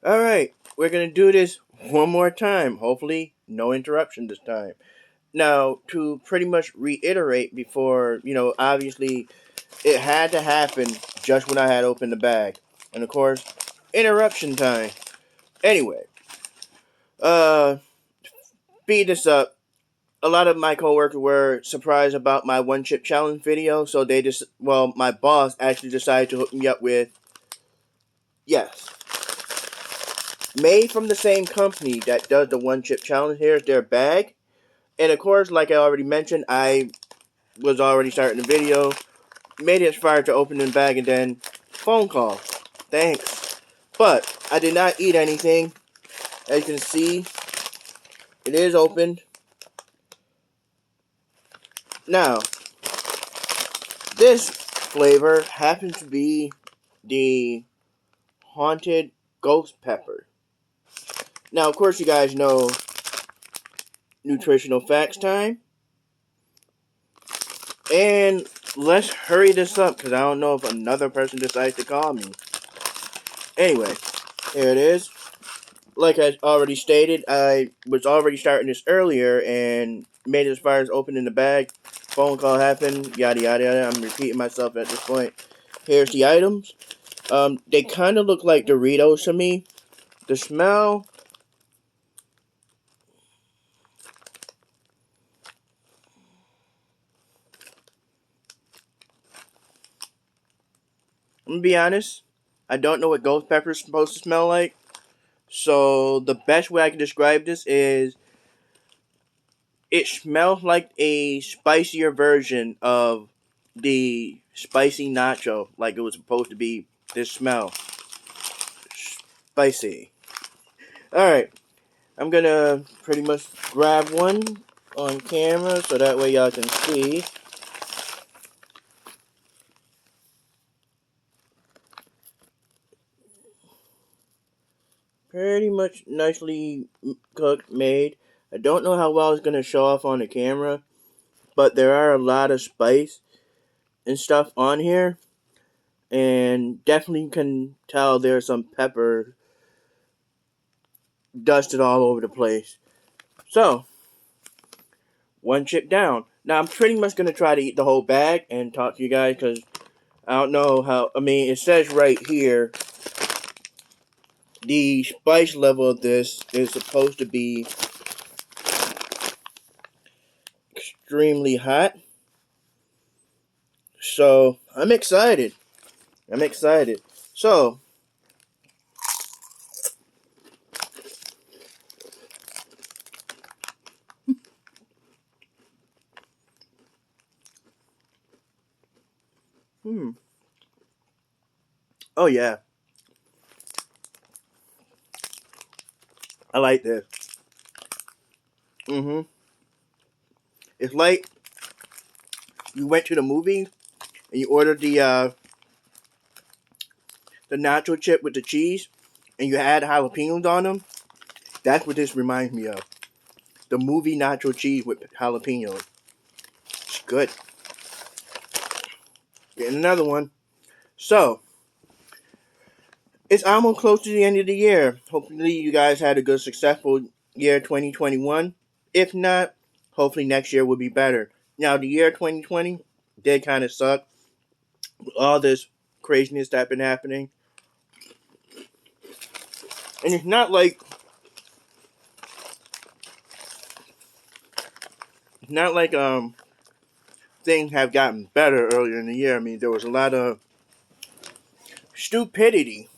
Alright, we're gonna do this one more time. Hopefully, no interruption this time. Now, to pretty much reiterate before, obviously it had to happen just when I had opened the bag. And of course, interruption time. Anyway, uh, speed this up. A lot of my coworkers were surprised about my one chip challenge video, so my boss actually decided to hook me up with, yes, made from the same company that does the one chip challenge. Here's their bag. And of course, like I already mentioned, I was already starting the video, made it as far to opening the bag, and then phone call. Thanks. But I did not eat anything. As you can see, it is open. Now, this flavor happens to be the haunted ghost pepper. Now, of course, you guys know nutritional facts time. And let's hurry this up because I don't know if another person decides to call me. Anyway, here it is. Like I already stated, I was already starting this earlier and made it as far as opening the bag. Phone call happened, yada yada yada. I'm repeating myself at this point. Here's the items. They kind of look like Doritos to me. The smell. I'm gonna be honest. I don't know what ghost pepper is supposed to smell like. So the best way I can describe this is it smells like a spicier version of the spicy nacho, like it was supposed to be. This smell spicy. All right, I'm gonna pretty much grab one on camera so that way y'all can see. Pretty much nicely cooked, made. I don't know how well it's gonna show off on the camera, but there are a lot of spice and stuff on here, and definitely can tell there's some pepper dusted all over the place. So, one chip down. Now, I'm pretty much going to try to eat the whole bag and talk to you guys because I don't know how. I mean, it says right here the spice level of this is supposed to be extremely hot. So, I'm excited. I'm excited. So, oh yeah, I like this. It's like you went to the movie and you ordered the nacho chip with the cheese and you add jalapenos on them. That's what this reminds me of. The movie nacho cheese with jalapenos. It's good. Getting another one. So, it's almost close to the end of the year. Hopefully, you guys had a good, successful year 2021. If not, hopefully next year will be better. Now, the year 2020 did kind of suck. With all this craziness that's been happening. And it's not like things have gotten better earlier in the year. I mean, there was a lot of stupidity,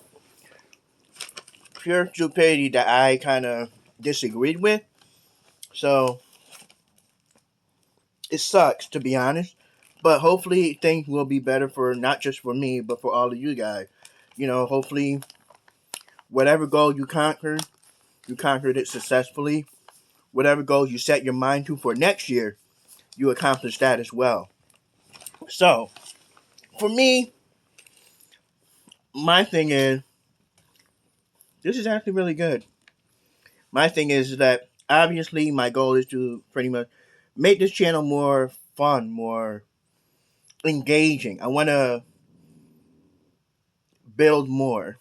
pure stupidity that I kind of disagreed with. So it sucks, to be honest. But hopefully things will be better for not just for me, but for all of you guys. Hopefully whatever goal you conquered it successfully. Whatever goals you set your mind to for next year, you accomplish that as well. So for me, my thing is this is actually really good. My thing is that obviously my goal is to pretty much make this channel more fun, more engaging. I want to build more.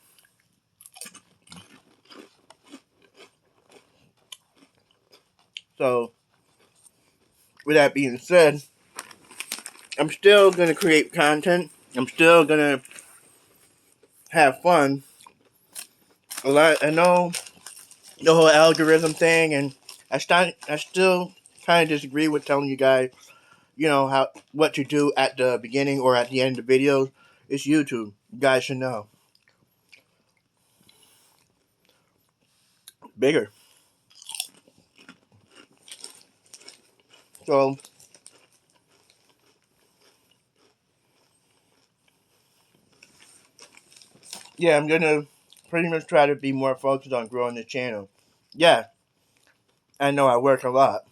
So, with that being said, I'm still going to create content. I'm still going to have fun. I know the whole algorithm thing, and I still kind of disagree with telling you guys, how what to do at the beginning or at the end of the videos. It's YouTube. You guys should know. Bigger. So, yeah, I'm gonna pretty much try to be more focused on growing the channel. Yeah, I know I work a lot,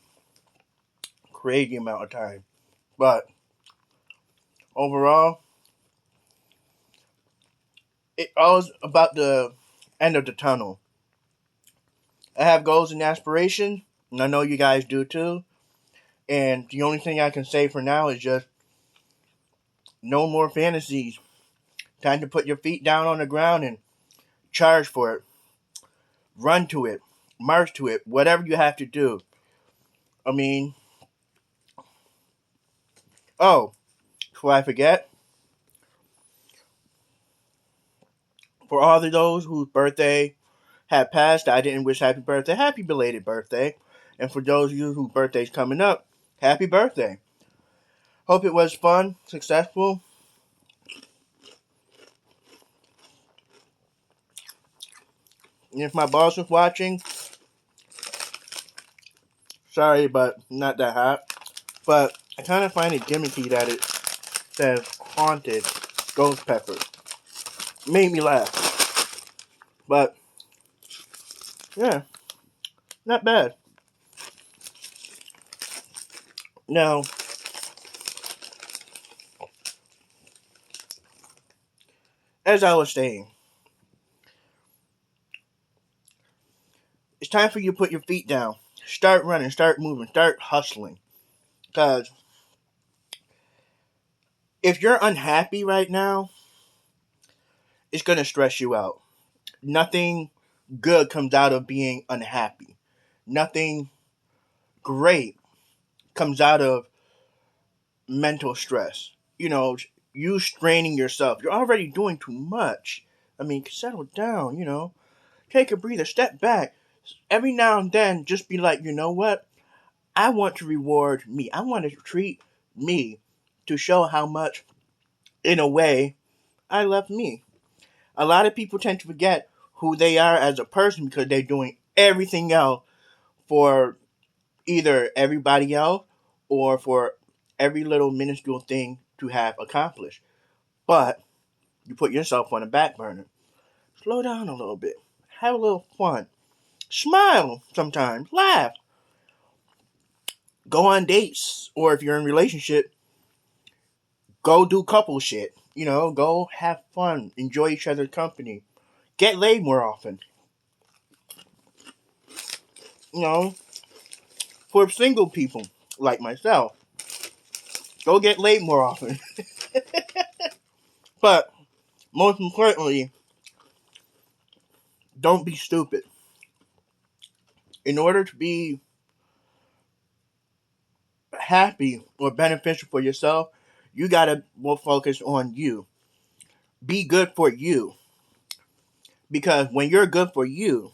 crazy amount of time, but overall, it's always about the end of the tunnel. I have goals and aspirations, and I know you guys do too. And the only thing I can say for now is just no more fantasies. Time to put your feet down on the ground and charge for it. Run to it. March to it. Whatever you have to do. I mean, oh, before I forget, for all of those whose birthday had passed, I didn't wish happy birthday. Happy belated birthday. And for those of you whose birthday's coming up, happy birthday. Hope it was fun, successful. And if my boss was watching, sorry, but not that hot. But I kind of find it gimmicky that it says haunted ghost pepper. Made me laugh. But, yeah, not bad. Now, as I was saying, it's time for you to put your feet down. Start running, start moving, start hustling. Because if you're unhappy right now, it's going to stress you out. Nothing good comes out of being unhappy. Nothing great comes out of mental stress. You straining yourself. You're already doing too much. I mean, settle down. Take a breather, step back. Every now and then, just be like, you know what? I want to reward me. I want to treat me to show how much, in a way, I love me. A lot of people tend to forget who they are as a person because they're doing everything else for either everybody else or for every little minuscule thing to have accomplished. But you put yourself on a back burner. Slow down a little bit. Have a little fun. Smile sometimes. Laugh. Go on dates. Or if you're in a relationship, go do couple shit. Go have fun. Enjoy each other's company. Get laid more often. You know, for single people like myself, go get laid more often. But most importantly, don't be stupid. In order to be happy or beneficial for yourself, you gotta more focus on you. Be good for you. Because when you're good for you,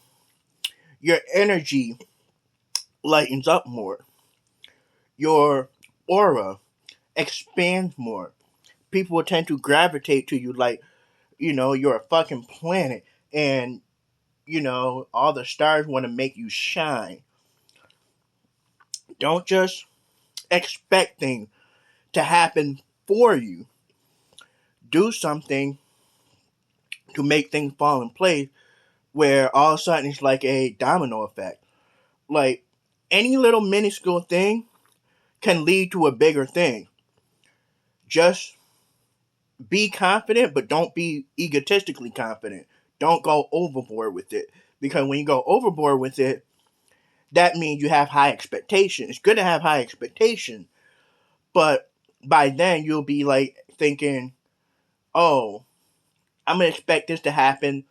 your energy lightens up more. Your aura expands more. People will tend to gravitate to you like, you're a fucking planet and, all the stars want to make you shine. Don't just expect things to happen for you. Do something to make things fall in place where all of a sudden it's like a domino effect. Like any little minuscule thing can lead to a bigger thing. Just be confident, but don't be egotistically confident. Don't go overboard with it. Because when you go overboard with it, that means you have high expectations. It's good to have high expectations, but by then you'll be like thinking, oh, I'm going to expect this to happen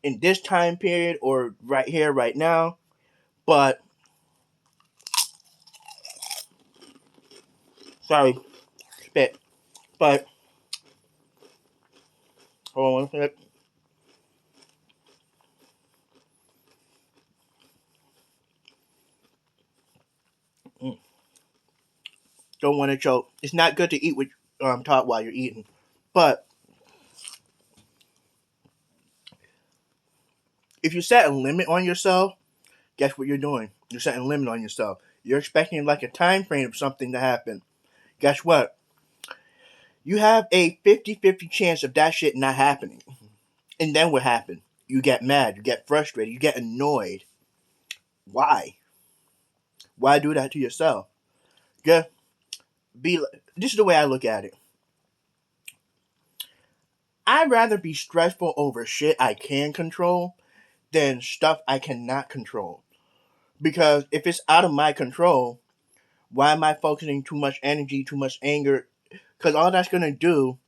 in this time period or right here, right now. But Sorry, spit. But hold on one second. Mm, don't want to choke. It's not good to eat with talk while you're eating. But if you set a limit on yourself, guess what you're doing? You're setting a limit on yourself. You're expecting like a time frame of something to happen. Guess what? You have a 50-50 chance of that shit not happening. And then what happened? You get mad, you get frustrated, you get annoyed. Why? Why do that to yourself? Just be. This is the way I look at it. I'd rather be stressful over shit I can control than stuff I cannot control. Because if it's out of my control, why am I focusing too much energy, too much anger? Because all that's gonna do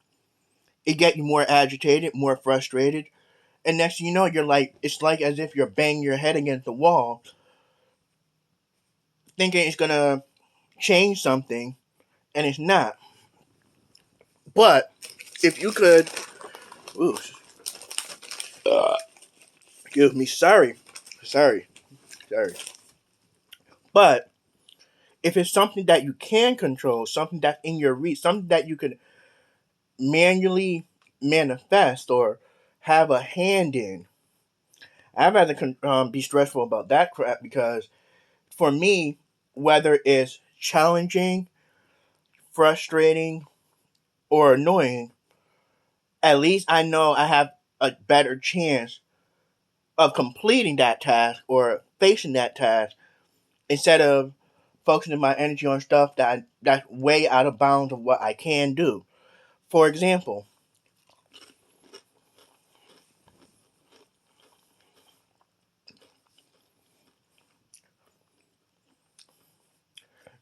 is get you more agitated, more frustrated, and next thing you know, you're like, it's like as if you're banging your head against the wall, thinking it's gonna change something, and it's not. But if you could, ooh, excuse me, sorry, sorry. But if it's something that you can control, something that's in your reach, something that you can manually manifest or have a hand in, I'd rather be stressful about that crap because for me, whether it's challenging, frustrating, or annoying, at least I know I have a better chance of completing that task or facing that task instead of focusing my energy on stuff that's way out of bounds of what I can do. For example,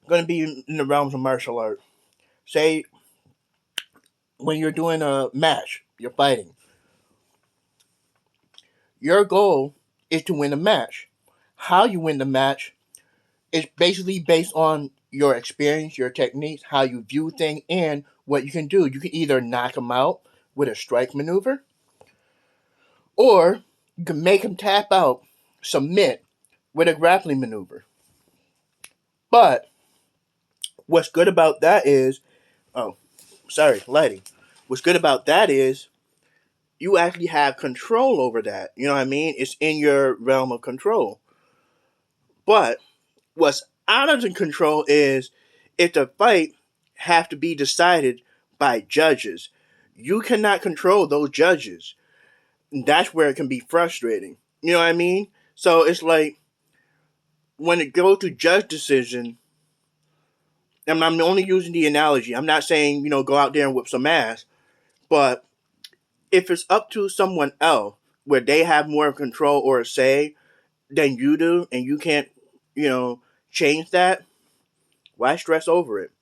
going to be in the realms of martial art. Say when you're doing a match, you're fighting. Your goal is to win a match. How you win the match is basically based on your experience, your techniques, how you view things, and what you can do. You can either knock them out with a strike maneuver, or you can make them tap out, submit with a grappling maneuver. But what's good about that is, oh, sorry, lighting. What's good about that is you actually have control over that. You know what I mean? It's in your realm of control. But what's out of the control is if the fight have to be decided by judges. You cannot control those judges. That's where it can be frustrating. You know what I mean? So it's like when it goes to judge decision, and I'm only using the analogy. I'm not saying, go out there and whip some ass, but if it's up to someone else where they have more control or a say than you do and you can't, you know, change that, why stress over it?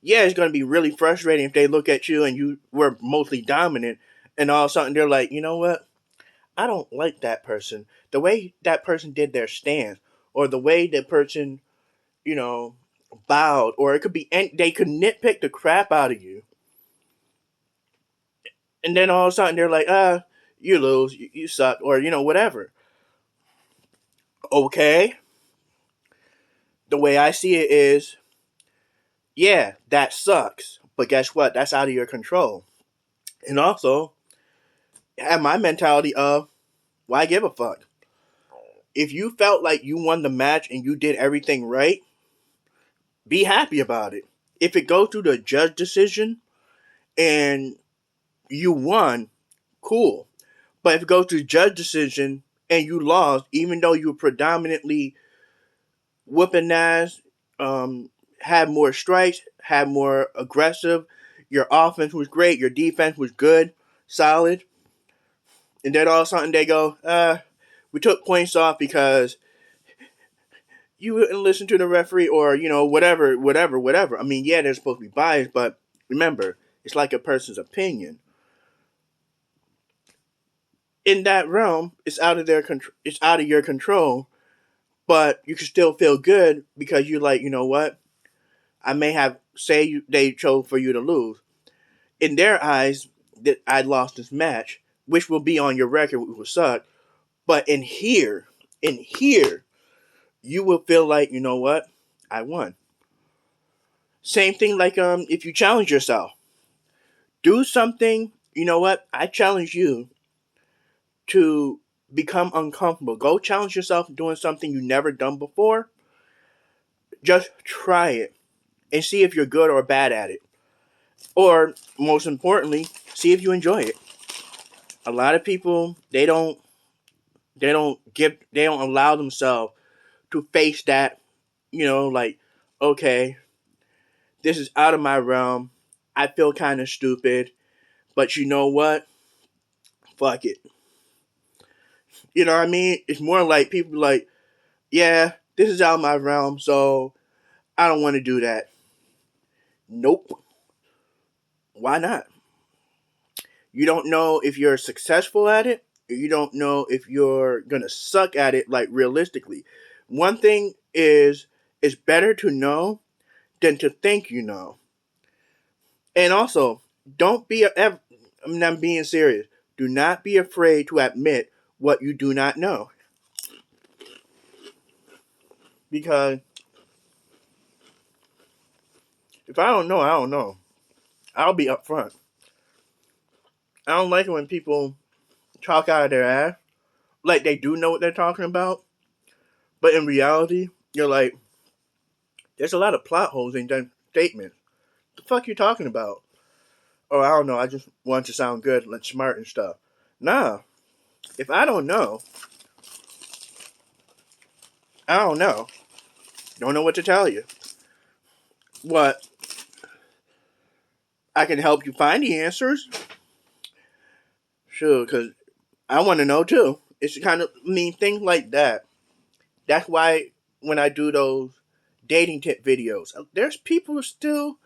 Yeah, it's going to be really frustrating if they look at you and you were mostly dominant and all of a sudden they're like, you know what? I don't like that person. The way that person did their stance or the way that person, you know, bowed, or it could be, they could nitpick the crap out of you. And then all of a sudden they're like, you lose, you suck, or, whatever. Okay. The way I see it is, yeah, that sucks. But guess what? That's out of your control. And also, have my mentality of, why give a fuck? If you felt like you won the match and you did everything right, be happy about it. If it goes to the judge decision and you won, cool. But if it goes to judge decision and you lost, even though you were predominantly whooping ass, had more strikes, had more aggressive, your offense was great, your defense was good, solid, and then all of a sudden they go, we took points off because you wouldn't listen to the referee, or whatever. I mean, yeah, they're supposed to be biased, but remember, it's like a person's opinion. In that realm, it's out of their control. It's out of your control, but you can still feel good because you're like, you know what? I may have they chose for you to lose. In their eyes, that I lost this match, which will be on your record, which will suck. But in here, you will feel like, you know what, I won. Same thing like if you challenge yourself, do something. You know what, I challenge you to become uncomfortable. Go challenge yourself doing something you never done before. Just try it and see if you're good or bad at it. Or most importantly, see if you enjoy it. A lot of people they don't allow themselves to face that, like, okay, this is out of my realm. I feel kind of stupid, but you know what? Fuck it. You know what I mean? It's more like people like, yeah, this is out of my realm, so I don't want to do that. Nope. Why not? You don't know if you're successful at it. You don't know if you're gonna suck at it, like, realistically. One thing is, it's better to know than to think you know. And also, don't be I'm being serious. Do not be afraid to admit what you do not know. Because if I don't know, I don't know. I'll be upfront. I don't like it when people talk out of their ass like they do know what they're talking about, but in reality, you're like, there's a lot of plot holes in that statement. The fuck you talking about? Oh, I don't know. I just want to sound good, like smart and stuff. Nah. If I don't know, I don't know. Don't know what to tell you. What? I can help you find the answers? Sure, because I want to know too. It's kind of, things like that. That's why when I do those dating tip videos, there's people who still,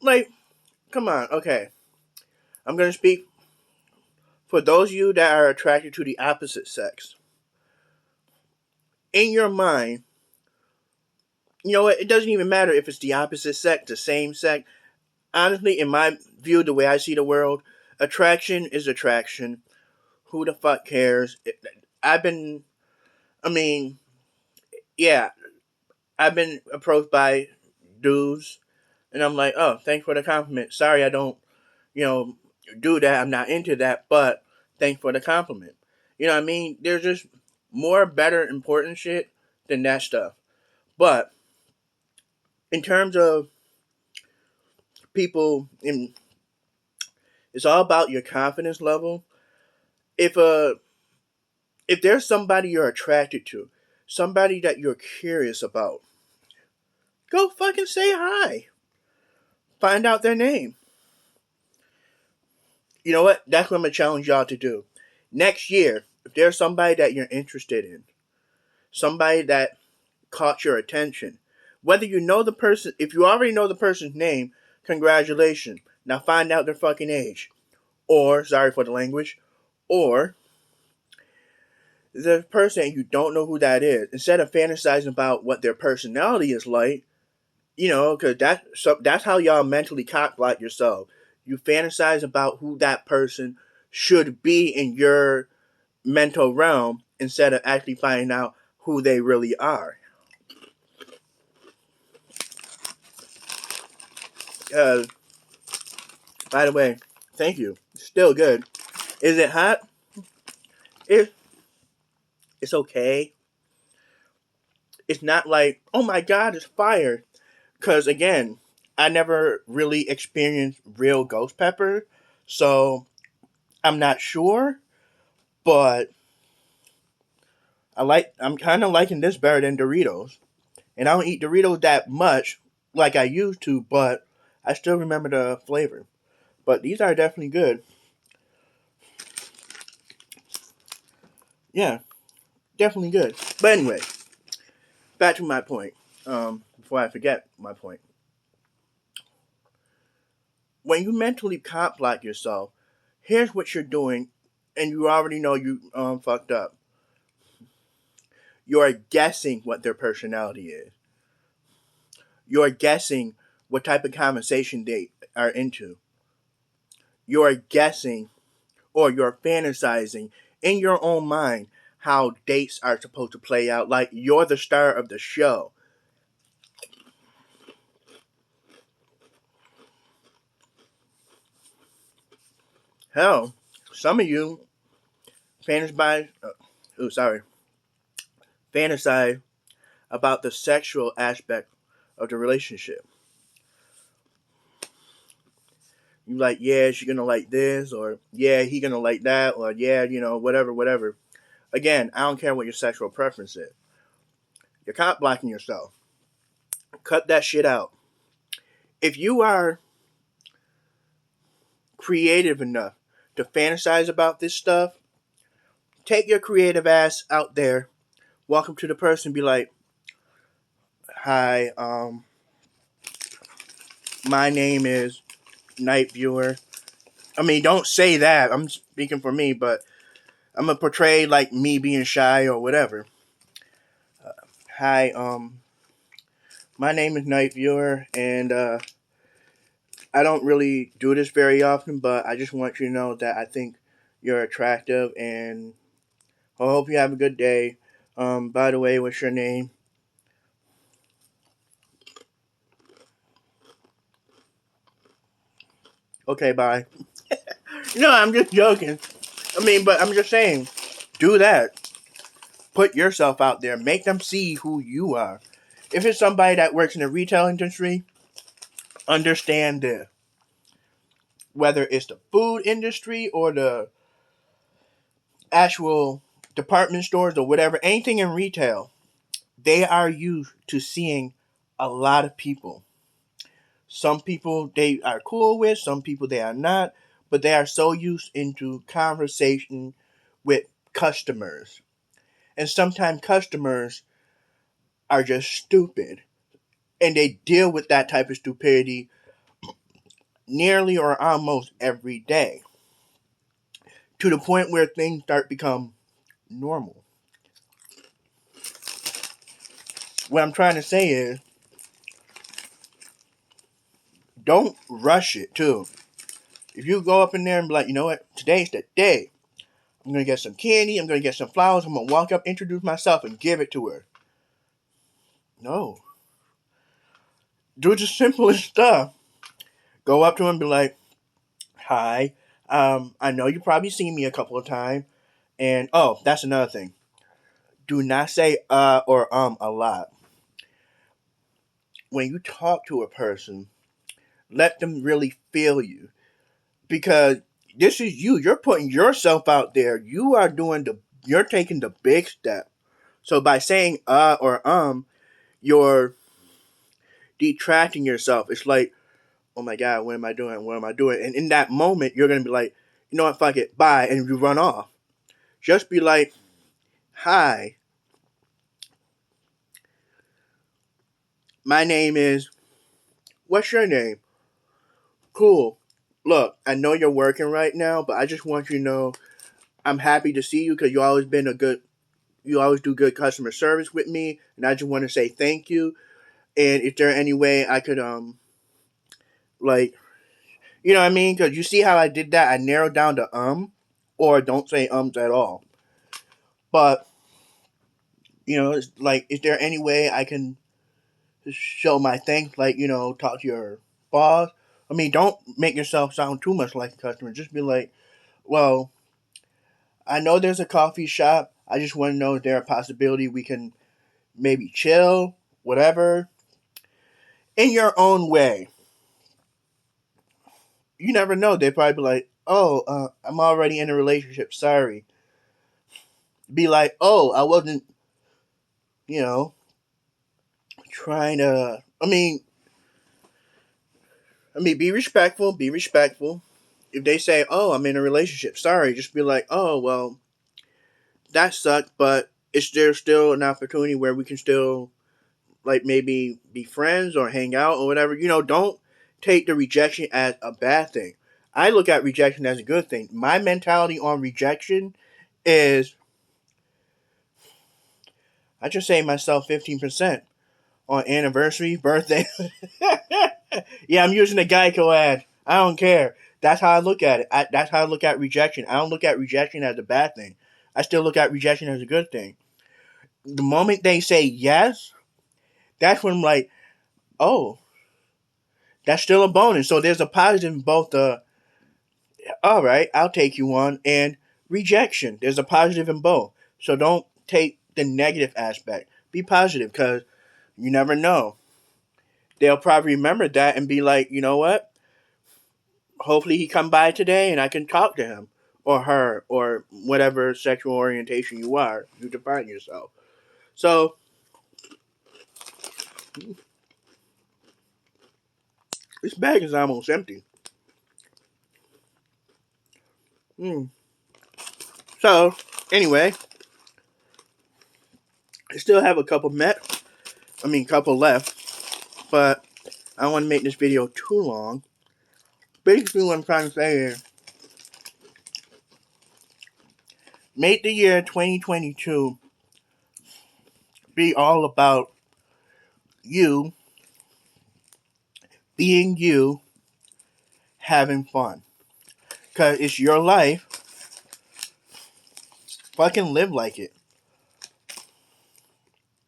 like, come on, okay. I'm going to speak for those of you that are attracted to the opposite sex. In your mind, you know what? It doesn't even matter if it's the opposite sex, the same sex. Honestly, in my view, the way I see the world, attraction is attraction. Who the fuck cares? I've been, I mean, yeah, I've been approached by dudes, and I'm like, oh, thanks for the compliment. Sorry, I don't, you know, do that. I'm not into that, but thanks for the compliment. You know what I mean? There's just more, better, important shit than that stuff. But in terms of people, it's all about your confidence level. If if there's somebody you're attracted to, somebody that you're curious about, go fucking say hi. Find out their name. You know what? That's what I'm gonna challenge y'all to do. Next year, if there's somebody that you're interested in, somebody that caught your attention, whether you know the person, if you already know the person's name, congratulations. Now find out their fucking age. Or, sorry for the language, or the person you don't know who that is, instead of fantasizing about what their personality is like, because that's how y'all mentally cock block yourself. You fantasize about who that person should be in your mental realm instead of actually finding out who they really are. Uh, by the way, thank you. Still good. Is it hot? It, it's okay. It's not like, oh my god, it's fire. Because again, I never really experienced real ghost pepper, so I'm not sure. But I'm kind of liking this better than Doritos, and I don't eat Doritos that much like I used to, but I still remember the flavor. But these are definitely good. Yeah, definitely good. But anyway, back to my point. Before I forget my point, when you mentally cop block yourself, here's what you're doing, and you already know you fucked up. You are guessing what their personality is. You're guessing what type of conversation they are into. You're guessing or you're fantasizing in your own mind how dates are supposed to play out. Like you're the star of the show. Hell, some of you fantasize. Sorry, fantasize about the sexual aspect of the relationship. You like, yeah, she's gonna like this, or yeah, he gonna like that, or yeah, whatever, whatever. Again, I don't care what your sexual preference is. You're cop blocking yourself. Cut that shit out. If you are creative enough to fantasize about this stuff, take your creative ass out there. Welcome to the person. Be like, hi, my name is Night Viewer. I mean, don't say that. I'm speaking for me, but I'm gonna portray like me being shy or whatever. Hi, my name is Night Viewer, and I don't really do this very often, but I just want you to know that I think you're attractive, and I hope you have a good day. By the way, what's your name? Okay, bye. No, I'm just joking. I mean, but I'm just saying, do that. Put yourself out there. Make them see who you are. If it's somebody that works in the retail industry, understand this. Whether it's the food industry or the actual department stores or whatever, anything in retail, they are used to seeing a lot of people. Some people they are cool with, some people they are not, but they are so used into conversation with customers. And sometimes customers are just stupid. And they deal with that type of stupidity nearly or almost every day. To the point where things start become normal. What I'm trying to say is don't rush it too. If you go up in there and be like, you know what, today's the day. I'm gonna get some candy, I'm gonna get some flowers, I'm gonna walk up, introduce myself, and give it to her. No. Do the simplest stuff. Go up to him and be like, hi. I know you probably seen me a couple of times. And oh, that's another thing. Do not say or a lot. When you talk to a person, let them really feel you. Because this is you. You're putting yourself out there. You're taking the big step. So by saying or you're detracting yourself. It's like, oh my god, what am I doing? What am I doing? And in that moment, you're gonna be like, you know what, fuck it, bye, and you run off. Just be like, hi, my name is. What's your name? Cool. Look, I know you're working right now, but I just want you to know I'm happy to see you because you always been a good. You always do good customer service with me, and I just want to say thank you. And if there any way I could like you know what I mean? Because you see how I did that? I narrowed down to or don't say ums at all. But it's like, is there any way I can show my thanks? Like, talk to your boss. I mean, don't make yourself sound too much like a customer. Just be like, well, I know there's a coffee shop. I just want to know, is there a possibility we can maybe chill, whatever, in your own way. You never know. They probably be like, oh, I'm already in a relationship. Sorry. Be like, oh, I wasn't, you know, trying to. I mean, be respectful. Be respectful. If they say, "Oh, I'm in a relationship," sorry, just be like, "Oh, well, that sucked," but is there still an opportunity where we can still, like, maybe be friends or hang out or whatever? Don't take the rejection as a bad thing. I look at rejection as a good thing. My mentality on rejection is, I just say myself 15%. on anniversary, birthday. Yeah, I'm using the Geico ad. I don't care. That's how I look at it. That's how I look at rejection. I don't look at rejection as a bad thing. I still look at rejection as a good thing. The moment they say yes, that's when I'm like, oh, that's still a bonus. So there's a positive in both the, all right, I'll take you on, and rejection. There's a positive in both. So don't take the negative aspect. Be positive because you never know. They'll probably remember that and be like, you know what? Hopefully he come by today and I can talk to him or her or whatever sexual orientation you are. You define yourself. So this bag is almost empty. Mm. So anyway, I still have a couple couple left, but I don't want to make this video too long. Basically, what I'm trying to say is, make the year 2022 be all about you being you, having fun. Because it's your life. Fucking live like it.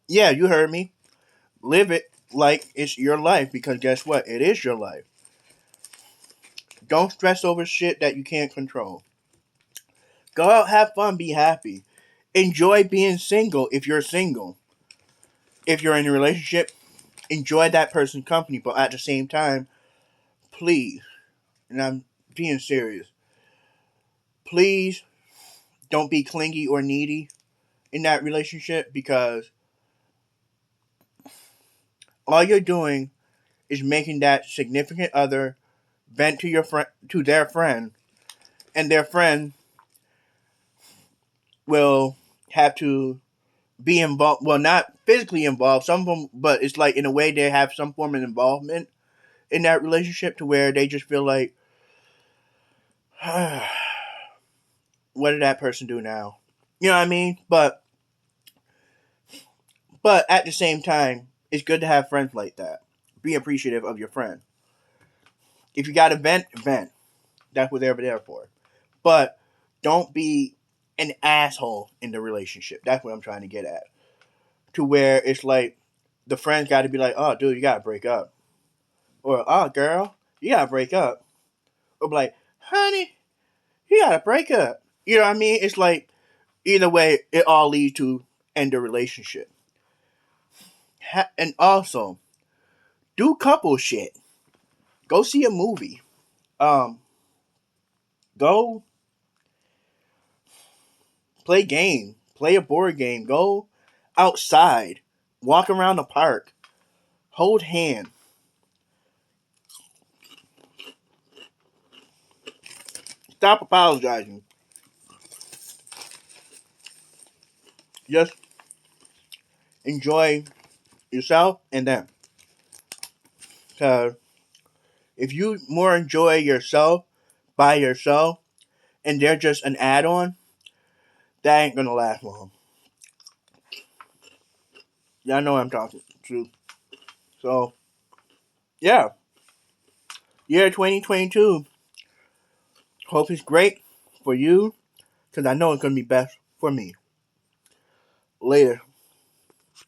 Yeah, you heard me. Live it like it's your life because guess what? It is your life. Don't stress over shit that you can't control. Go out, have fun, be happy. Enjoy being single if you're single. If you're in a relationship, enjoy that person's company, but at the same time, please, and I'm being serious, please don't be clingy or needy in that relationship because all you're doing is making that significant other vent to their friend, and their friend will have to be involved. Well, not physically involved. Some of them, but it's like in a way they have some form of involvement in that relationship to where they just feel like, what did that person do now? You know what I mean? But at the same time, it's good to have friends like that. Be appreciative of your friend. If you got to vent, vent. That's what they're there for. But don't be an asshole in the relationship. That's what I'm trying to get at. To where it's like the friends got to be like, oh, dude, you got to break up. Or, oh, girl, you got to break up. Or be like, honey, you got to break up. You know what I mean? It's like, either way, it all leads to end the relationship. And also, do couple shit. Go see a movie. Um, Go play game. Play a board game. Go outside. Walk around the park. Hold hand. Stop apologizing. Just enjoy yourself and them. Because if you more enjoy yourself by yourself and they're just an add-on, that ain't gonna last long. Y'all know what I'm talking to. So, yeah. Year 2022. Hope it's great for you. Because I know it's gonna be best for me. Later.